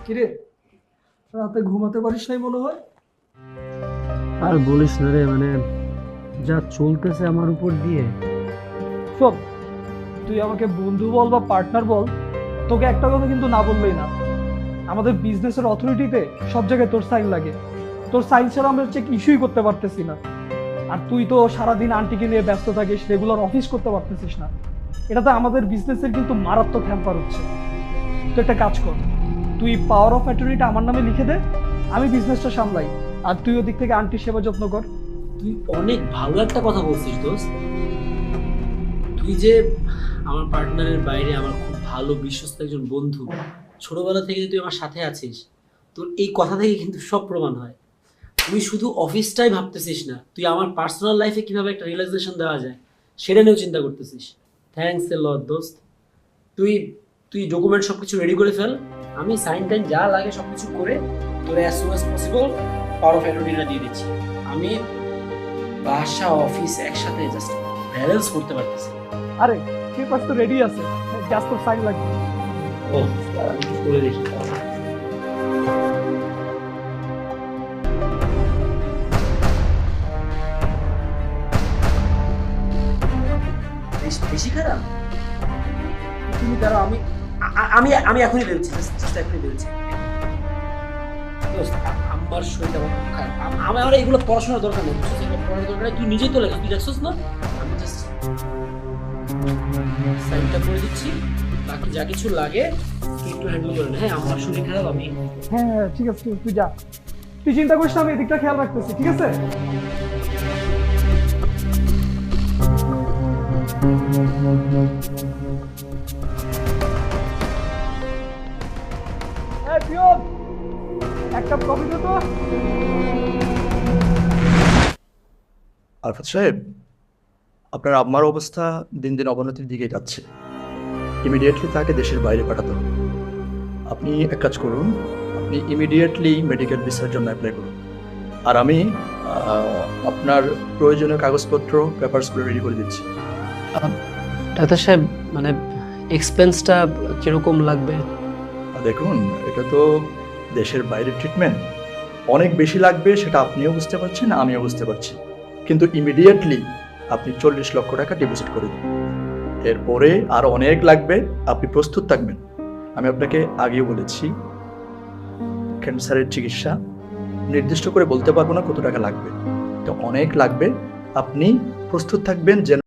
কিরে, রাতে ঘুমাতে পারিস নাই মনে হয়। আর বলিস না রে, যা চলতেছে আমার উপর দিয়ে। শোন, তুই আমাকে বন্ধু বল বা পার্টনার বল, তোকে একটা কথা কিন্তু না বললেই না। আমাদের বিজনেসের অথরিটিতে সব জায়গায় তোর সাইন লাগে। তোর সাইন ছাড়া আমরা চেক ইস্যুই করতে পারতেছি না। আর তুই তো সারাদিন আন্টিকে নিয়ে ব্যস্ত থাকিস, রেগুলার অফিস করতে পারতেছিস না। এটাতে আমাদের বিজনেসের কিন্তু মারাত্মক হ্যাম্পার হচ্ছে। তুই একটা কাজ কর, তুই পাওয়ার অফ অ্যাটর্নিটা আমার নামে লিখে দে, আমি বিজনেসটা সামলাই। আর তুই ওদিক থেকে আন্টির সেবা যত্ন কর। তুই অনেক ভালো একটা কথা বলছিস দোস্ত। তুই যে আমার পার্টনারের বাইরে আমার খুব ভালো বিশ্বস্ত একজন বন্ধু, ছোটবেলা থেকে তুই আমার সাথে আছিস, তোর এই কথা থেকে কিন্তু সব প্রমাণ হয়। তুই শুধু অফিসটাই ভাবতেছিস না, তুই আমার পার্সোনাল লাইফে কিভাবে একটা রিল্যাক্সেশন দেওয়া যায় সেটা নিয়েও চিন্তা করতেছিস। থ্যাঙ্কস এ লট দোস্ত। তুই তুই ডকুমেন্ট সব কিছু রেডি করে ফেল, আমি সাইন টাইন যা লাগে সব কিছু করে তোর as soon as possible power of অ্যাটর্নিটা দিয়ে দিচ্ছি। আমি বাসা অফিস একসাথে জাস্ট ব্যালেন্স করতে পারতেছি। আরে পেপার তো রেডি আছে, জাস্ট তোর সাইন লাগবে। ও, আমি একটু করে দেখি। বেশি খারাপ? তুমি দাঁড়াও, আমি আমি আমি এখনই বেরোচ্ছি, জাস্ট এখনই বেরোচ্ছি। দোস্ত, আমার শরীরটা আমার খুব খারাপ। আমার এগুলো পড়াশোনার দরকার নেই, বুঝছিস? এগুলো পড়ার দরকার নেই, তুই নিজেই তো লেখা, তুই দেখছিস না? আমি জাস্ট সাইনটা করে দিচ্ছি, বাকি যা কিছু লাগে তুই একটু হ্যান্ডেল করে নে। হ্যাঁ, আমার শরীর খারাপ, আমি হ্যাঁ হ্যাঁ ঠিক আছে, তুই যা, তুই চিন্তা করিস না, আমি এদিকটা খেয়াল রাখতেছি, ঠিক আছে? এই পিয়ন, একটা কফি দে তো। আরফাত সাহেব, আপনার আম্মার অবস্থা দিন দিন অবনতির দিকে যাচ্ছে। ইমিডিয়েটলি তাকে দেশের বাইরে পাঠাতে হবে। আপনি এক কাজ করুন, আপনি ইমিডিয়েটলি মেডিকেল ভিসার জন্য অ্যাপ্লাই করুন। আর আমি আপনার প্রয়োজনীয় কাগজপত্র পেপারসগুলো রেডি করে দিচ্ছি। ডাক্তার সাহেব, এক্সপেন্সটা কিরকম লাগবে? আর দেখুন, এটা তো দেশের বাইরের ট্রিটমেন্ট, অনেক বেশি লাগবে, সেটা আপনিও বুঝতে পারছেন, আমিও বুঝতে পারছি। কিন্তু ইমিডিয়েটলি আপনি 40 লক্ষ টাকা ডিপোজিট করে দিন। এরপরে আর অনেক লাগবে, আপনি প্রস্তুত থাকবেন। আমি আপনাকে আগেও বলেছি, ক্যান্সারের চিকিৎসা নির্দিষ্ট করে বলতে পারবো না কত টাকা লাগবে, তো অনেক লাগবে। আপনি প্রস্তুত থাকবেন যেন